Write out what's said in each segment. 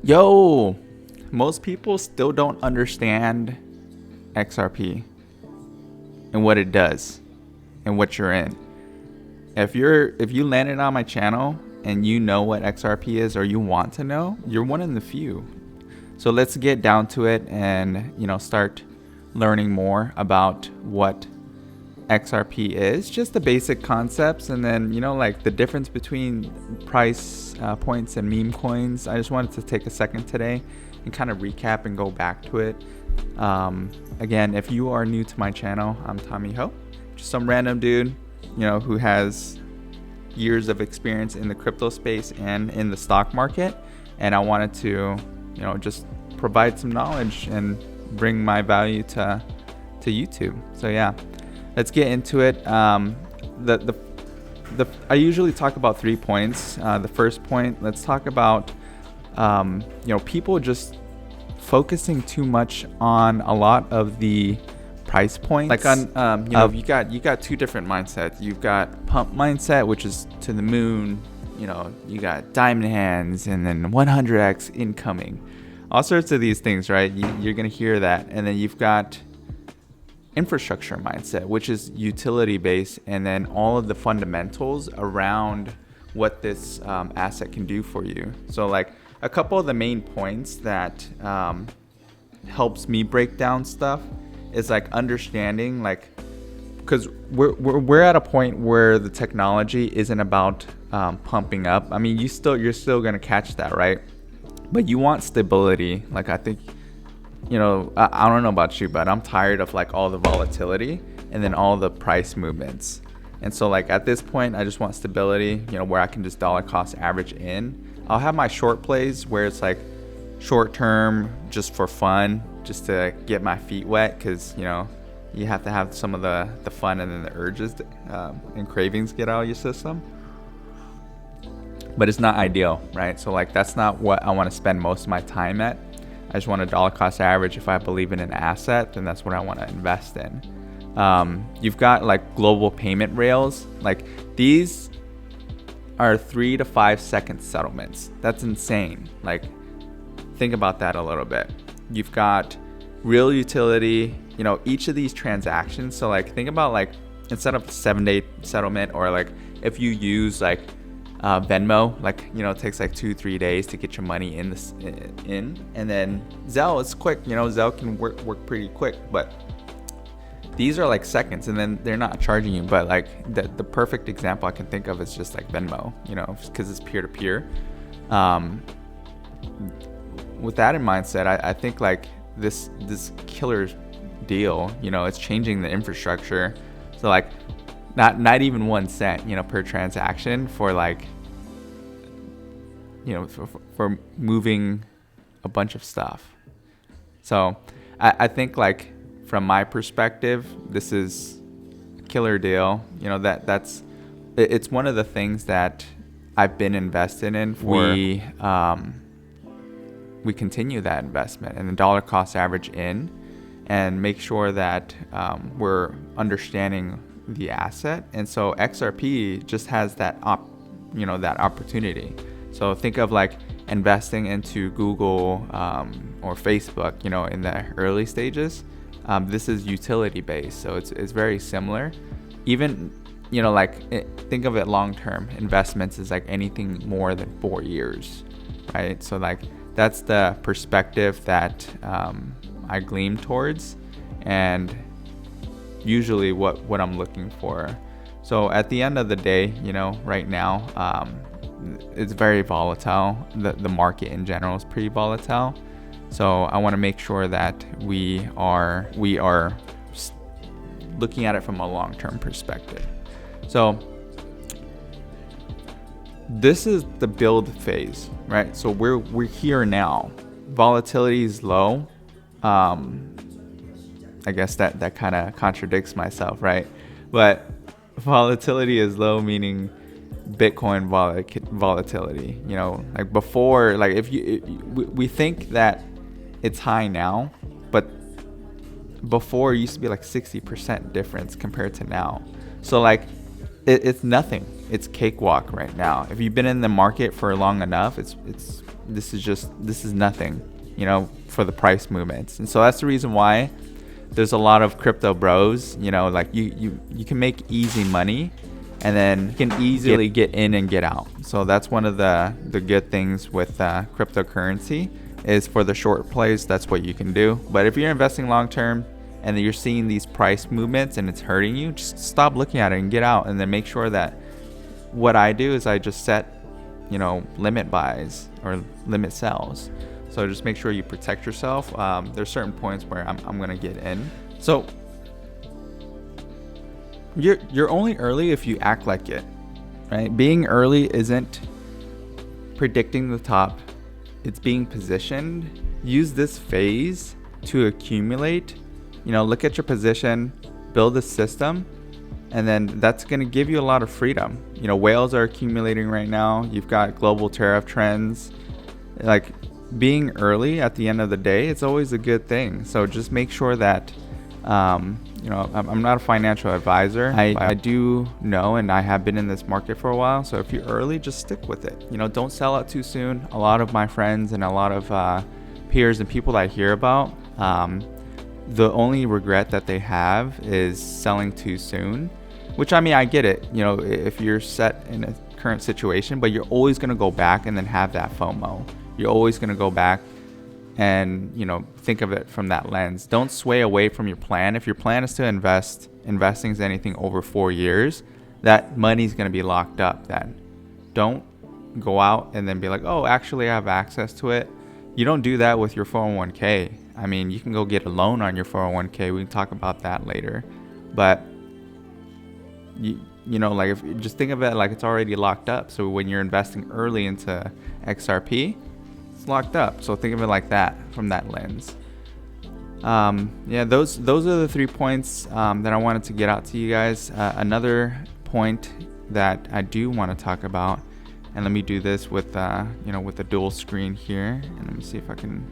Yo, most people still don't understand XRP and what it does and what you're in. If you landed on my channel and you know what XRP is or you want to know, you're one in the few. So let's get down to it and start learning more about what XRP is, just the basic concepts, and then like the difference between price points and meme coins. I just wanted to take a second today and kind of recap and go back to it. Again, if you are new to my channel, I'm Tommy Ho, just some random dude who has years of experience in the crypto space and in the stock market, and I wanted to just provide some knowledge and bring my value to YouTube. So yeah, let's get into it. I usually talk about 3 points. The first point, let's talk about people just focusing too much on a lot of the price points. Like on you got two different mindsets. You've got pump mindset, which is to the moon. You got diamond hands and then 100x incoming, all sorts of these things, right? You're gonna hear that. And then you've got infrastructure mindset, which is utility based, and then all of the fundamentals around what this asset can do for you. So like a couple of the main points that helps me break down stuff is like understanding, like, because we're at a point where the technology isn't about pumping up. I mean, you're still gonna catch that, right? But you want stability. Like, I think I don't know about you, but I'm tired of like all the volatility and then all the price movements. And so like at this point, I just want stability, where I can just dollar cost average in. I'll have my short plays where it's like short term, just for fun, just to get my feet wet, because you have to have some of the fun and then the urges and cravings get out of your system. But it's not ideal, right? So like that's not what I want to spend most of my time at. I just want a dollar cost average. If I believe in an asset, then that's what I want to invest in. You've got like global payment rails. Like these are 3 to 5 second settlements. That's insane. Like think about that a little bit. You've got real utility, each of these transactions. So like think about like instead of 7-day settlement, or like if you use like Venmo, like it takes like 2-3 days to get your money in, and then Zelle is quick. Zelle can work pretty quick, but these are like seconds, and then they're not charging you. But like the perfect example I can think of is just like Venmo, because it's peer to peer. With that in mindset, I think like this killer deal, it's changing the infrastructure. So like not even 1 cent, per transaction for like, for moving a bunch of stuff. So I think like from my perspective, this is a killer deal. It's one of the things that I've been invested in for. We continue that investment and the dollar cost average in, and make sure that we're understanding the asset. And so XRP just has that that opportunity. So think of like investing into Google or Facebook, in the early stages. This is utility based, so it's very similar. Even think of it long term investments is like anything more than 4 years, right? So like that's the perspective that I gleam towards, and usually what I'm looking for. So at the end of the day, right now, it's very volatile. The market in general is pretty volatile. So I want to make sure that we are looking at it from a long-term perspective. So this is the build phase, right? So we're here now. Volatility is low. I guess that kind of contradicts myself, right? But volatility is low, meaning Bitcoin volatility. Like before, like we think that it's high now, but before it used to be like 60% difference compared to now. So like it's nothing. It's cakewalk right now. If you've been in the market for long enough, it's this is nothing, you know, for the price movements. And so that's the reason why there's a lot of crypto bros, you know, like you can make easy money and then you can easily get in and get out. So that's one of the good things with cryptocurrency, is for the short plays, that's what you can do. But if you're investing long term and you're seeing these price movements and it's hurting you, just stop looking at it and get out. And then make sure that what I do is I just set, you know, limit buys or limit sells. So just make sure you protect yourself. There's certain points where I'm gonna get in. So you're only early if you act like it, right? Being early isn't predicting the top, it's being positioned. Use this phase to accumulate. You know, look at your position, build a system, and then that's going to give you a lot of freedom. You know, whales are accumulating right now. You've got global tariff trends. Like, being early at the end of the day, it's always a good thing. So just make sure that, you know, I'm not a financial advisor. I do know, and I have been in this market for a while. So if you're early, just stick with it. You know, don't sell out too soon. A lot of my friends and a lot of peers and people that I hear about, the only regret that they have is selling too soon, which, I mean, I get it, you know, if you're set in a current situation, but you're always going to go back and then have that FOMO. You're always going to go back and, you know, think of it from that lens. Don't sway away from your plan. If your plan is to investing is anything over 4 years, that money's going to be locked up then. Don't go out and then be like, oh, actually I have access to it. You don't do that with your 401k. I mean, you can go get a loan on your 401k. We can talk about that later. But you know, like, if you just think of it like it's already locked up. So when you're investing early into XRP, it's locked up. So think of it like that, from that lens. Yeah, those are the 3 points that I wanted to get out to you guys. Another point that I do want to talk about, and let me do this with you know, with the dual screen here, and let me see if I can.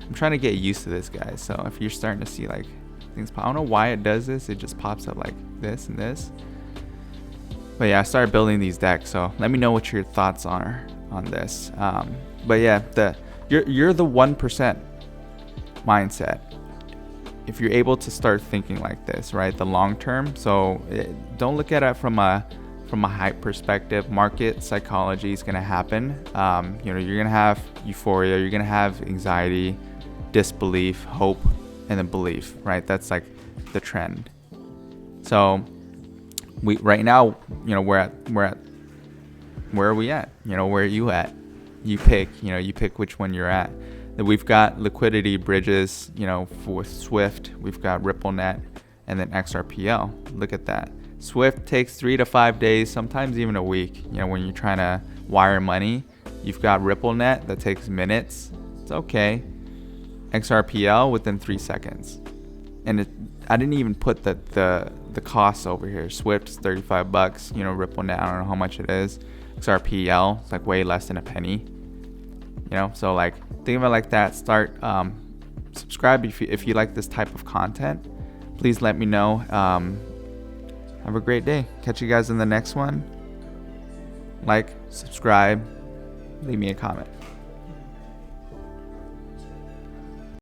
I'm trying to get used to this, guys. So if you're starting to see like things pop, I don't know why it does this. It just pops up like this and this. But yeah, I started building these decks, so let me know what your thoughts are on this. But yeah, you're the 1% mindset. If you're able to start thinking like this, right, the long term. So don't look at it from a hype perspective. Market psychology is going to happen. You know, you're going to have euphoria, you're going to have anxiety, disbelief, hope, and then belief, right? That's like the trend. So we right now, you know, where are we at? You know, where are you at? You pick which one you're at. We've got liquidity bridges, you know, for Swift. We've got RippleNet, and then XRPL. Look at that. Swift takes 3 to 5 days, sometimes even a week. You know, when you're trying to wire money. You've got RippleNet that takes minutes. It's okay. XRPL within 3 seconds. And I didn't even put the costs over here. Swift's $35. You know, RippleNet, I don't know how much it is. XRPL, it's like way less than a penny. You know, so like, think of it like that. Start subscribe if you like this type of content. Please let me know. Have a great day. Catch you guys in the next one. Like, subscribe, leave me a comment.